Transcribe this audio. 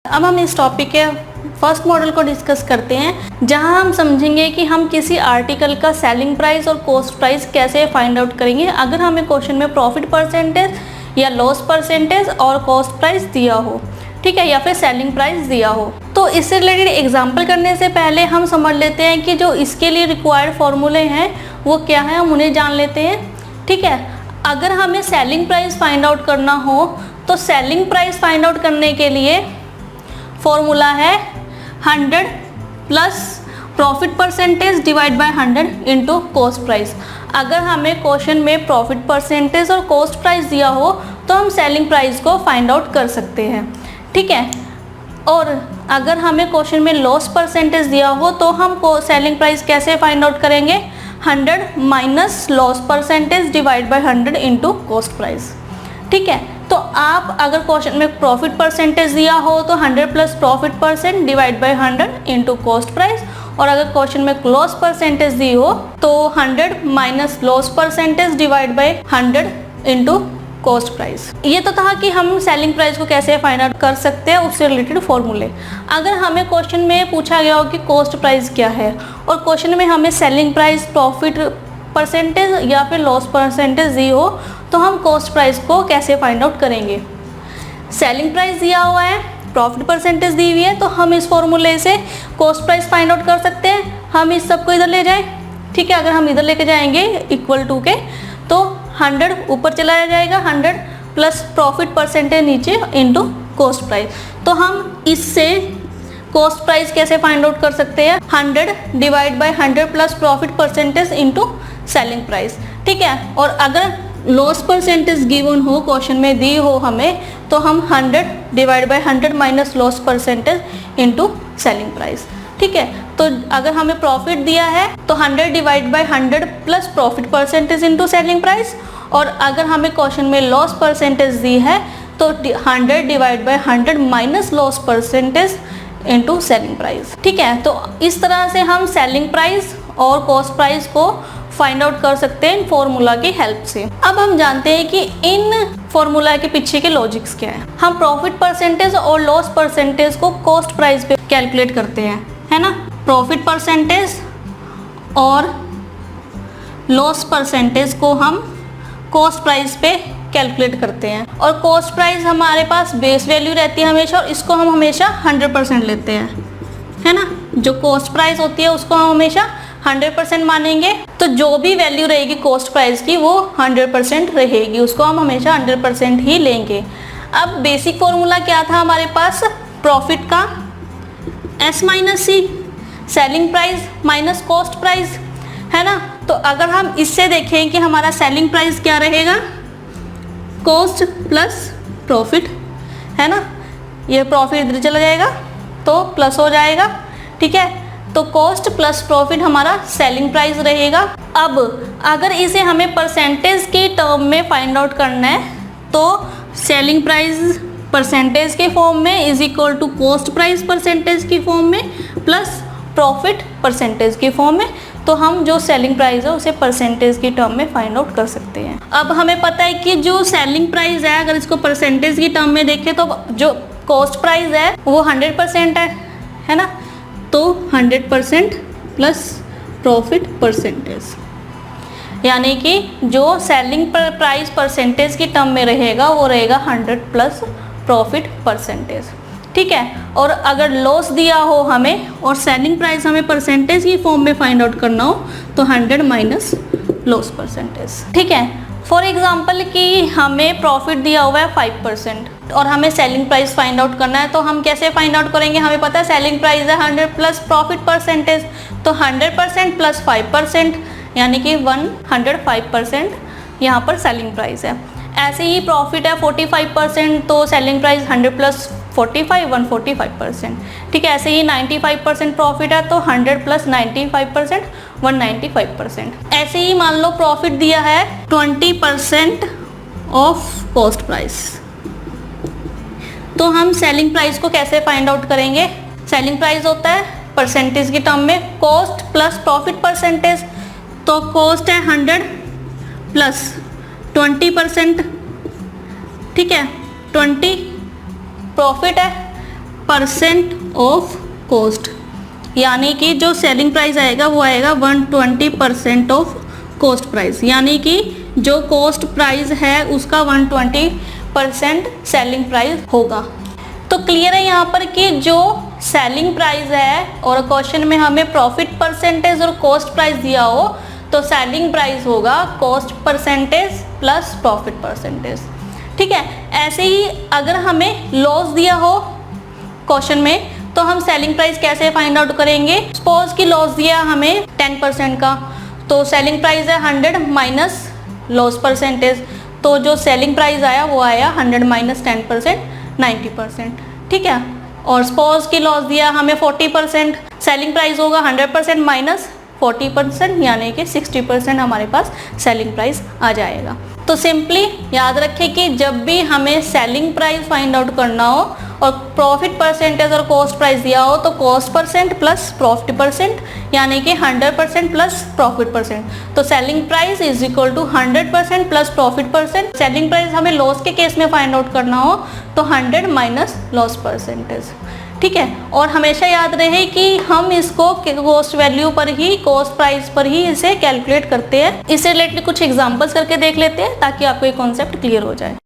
अब हम इस टॉपिक के फर्स्ट मॉडल को डिस्कस करते हैं, जहां हम समझेंगे कि हम किसी आर्टिकल का सेलिंग प्राइस और कॉस्ट प्राइस कैसे फाइंड आउट करेंगे अगर हमें क्वेश्चन में प्रॉफिट परसेंटेज या लॉस परसेंटेज और कॉस्ट प्राइस दिया हो, ठीक है, या फिर सेलिंग प्राइस दिया हो। तो इससे रिलेटेड एग्जांपल करने से पहले हम समझ लेते हैं कि जो इसके लिए रिक्वायर्ड फॉर्मूले हैं वो क्या है, हम उन्हें जान लेते हैं। ठीक है, अगर हमें सेलिंग प्राइस फाइंड आउट करना हो तो सेलिंग प्राइस फाइंड आउट करने के लिए फॉर्मूला है 100 plus profit percentage divide by 100 into cost price. अगर हमें क्वेश्चन में प्रॉफिट परसेंटेज और कॉस्ट प्राइस दिया हो तो हम सेलिंग प्राइस को फाइंड आउट कर सकते हैं। ठीक है, और अगर हमें क्वेश्चन में लॉस परसेंटेज दिया हो तो हम सेलिंग प्राइस कैसे फाइंड आउट करेंगे, 100 minus loss percentage divide by 100 into cost price. ठीक है, तो आप अगर क्वेश्चन में प्रॉफिट परसेंटेज दिया हो तो 100 plus profit percent divide by 100 into cost price, और अगर क्वेश्चन में लॉस परसेंटेज दी हो तो 100 minus loss percentage divide by 100 into cost price. ये तो था कि हम सेलिंग प्राइस को कैसे फाइंड आउट कर सकते हैं, उससे रिलेटेड फॉर्मूले। अगर हमें क्वेश्चन में पूछा गया हो कि कॉस्ट प्राइस क्या है और क्वेश्चन में हमें सेलिंग प्राइस, प्रॉफिट परसेंटेज या फिर लॉस परसेंटेज दी हो तो हम कॉस्ट प्राइस को कैसे फाइंड आउट करेंगे। सेलिंग प्राइस दिया हुआ है, प्रॉफिट परसेंटेज दी हुई है, तो हम इस फॉर्मूले से कॉस्ट प्राइस फाइंड आउट कर सकते हैं। हम इस सबको इधर ले जाएं, ठीक है, अगर हम इधर लेके जाएंगे इक्वल टू के तो 100 ऊपर चला जाएगा, 100 प्लस प्रॉफिट परसेंटेज नीचे इंटू कॉस्ट प्राइस। तो हम इससे कॉस्ट प्राइस कैसे फाइंड आउट कर सकते हैं, 100 divide by 100 plus profit percentage into selling price. ठीक है, और अगर लॉस परसेंटेज गिवन हो, क्वेश्चन में दी हो हमें, तो हम 100 divide by 100 minus loss percentage into selling price. ठीक है, तो अगर हमें प्रॉफिट दिया है तो 100 divide by 100 plus profit percentage into selling price, और अगर हमें क्वेश्चन में लॉस परसेंटेज दी है तो 100 divide by 100 minus loss percentage into selling price. ठीक है, तो इस तरह से हम सेलिंग प्राइस और कॉस्ट प्राइस को फाइंड आउट कर सकते हैं इन फॉर्मूला की हेल्प से। अब हम जानते हैं कि इन फॉर्मूला के पीछे के लॉजिक्स क्या है। हम प्रॉफिट परसेंटेज और लॉस परसेंटेज को कॉस्ट प्राइस पे कैलकुलेट करते हैं, है ना। प्रॉफिट परसेंटेज और लॉस परसेंटेज को हम कॉस्ट प्राइस पे कैलकुलेट करते हैं, और कॉस्ट प्राइस हमारे पास बेस वैल्यू रहती है हमेशा, और इसको हम हमेशा 100% लेते हैं, है ना। जो कॉस्ट प्राइस होती है उसको हम हमेशा 100% मानेंगे, तो जो भी वैल्यू रहेगी कॉस्ट प्राइस की वो 100% रहेगी, उसको हम हमेशा 100% ही लेंगे। अब बेसिक फॉर्मूला क्या था हमारे पास, प्रॉफिट का S minus C, selling price minus cost price, है ना। तो अगर हम इससे देखें कि हमारा सेलिंग प्राइस क्या रहेगा, कॉस्ट प्लस प्रॉफिट, है ना। ये प्रॉफिट इधर चला जाएगा तो प्लस हो जाएगा, ठीक है। तो कॉस्ट प्लस प्रॉफिट हमारा सेलिंग प्राइस रहेगा। अब अगर इसे हमें परसेंटेज की टर्म में फाइंड आउट करना है तो सेलिंग प्राइस परसेंटेज के फॉर्म में is equal to cost price percentage की फॉर्म में प्लस प्रॉफिट परसेंटेज की फॉर्म में, तो हम जो सेलिंग प्राइस है उसे परसेंटेज की टर्म में फाइंड आउट कर सकते हैं। अब हमें पता है कि जो सेलिंग प्राइस है अगर इसको परसेंटेज की टर्म में देखें तो जो कॉस्ट प्राइस है वो 100% है ना, तो 100% प्लस प्रॉफिट परसेंटेज, यानी कि जो सेलिंग प्राइस परसेंटेज की टर्म में रहेगा वो रहेगा 100 प्लस प्रॉफिट परसेंटेज। ठीक है, और अगर लॉस दिया हो हमें और सेलिंग प्राइस हमें परसेंटेज की फॉर्म में फाइंड आउट करना हो तो 100 माइनस लॉस परसेंटेज। ठीक है, फॉर एग्जाम्पल कि हमें प्रॉफिट दिया हुआ है 5% और हमें सेलिंग प्राइस फाइंड आउट करना है, तो हम कैसे फाइंड आउट करेंगे, हमें पता है सेलिंग प्राइस है 100 प्लस प्रॉफिट परसेंटेज, तो 100% प्लस 5% यानी कि 105% यहाँ पर सेलिंग प्राइस है। ऐसे ही प्रॉफिट है 45%, तो सेलिंग प्राइस 100 प्लस 45 145%। ठीक है, ऐसे ही 95% प्रॉफिट है तो 100 प्लस 95% 195%। ऐसे ही मान लो प्रॉफिट दिया है 20% ऑफ कॉस्ट प्राइस, तो हम सेलिंग प्राइस को कैसे फाइंड आउट करेंगे। सेलिंग प्राइस होता है परसेंटेज की टर्म में कॉस्ट प्लस प्रॉफिट परसेंटेज, तो कॉस्ट है 100 प्लस 20%, ठीक है, 20 प्रॉफिट है परसेंट ऑफ कॉस्ट, यानी कि जो सेलिंग प्राइस आएगा वो आएगा 120% ऑफ कॉस्ट प्राइस, यानी कि जो कॉस्ट प्राइस है उसका 120% सेलिंग प्राइस होगा। तो क्लियर है यहाँ पर कि जो सेलिंग प्राइस है और क्वेश्चन में हमें प्रॉफिट परसेंटेज और कॉस्ट प्राइस दिया हो तो सेलिंग प्राइस होगा cost percentage plus profit percentage. ठीक है, ऐसे ही अगर हमें लॉस दिया हो क्वेश्चन में तो हम सेलिंग प्राइस कैसे फाइंड आउट करेंगे। सपोज कि लॉस दिया हमें 10% का, तो सेलिंग प्राइस है 100 माइनस लॉस परसेंटेज, तो जो सेलिंग प्राइस आया वो आया 100 माइनस 10% 90%। ठीक है, और सपोज कि लॉस दिया हमें 40%, सेलिंग प्राइस होगा 100% माइनस 40% यानी कि 60% हमारे पास सेलिंग प्राइस आ जाएगा। तो सिंपली याद रखें कि जब भी हमें सेलिंग प्राइस फाइंड आउट करना हो और प्रॉफिट परसेंटेज और कॉस्ट प्राइस दिया हो तो cost percent plus profit percent यानी कि 100% प्लस प्रॉफिट परसेंट, तो selling price is equal to 100% plus profit percent. Selling price हमें लॉस के केस में फाइंड आउट करना हो तो 100 माइनस लॉस परसेंटेज। ठीक है, और हमेशा याद रहे कि हम इसको कॉस्ट वैल्यू पर ही, कॉस्ट प्राइस पर ही इसे कैलकुलेट करते हैं। इससे रिलेटेड कुछ एग्जांपल्स करके देख लेते हैं ताकि आपको ये कॉन्सेप्ट क्लियर हो जाए।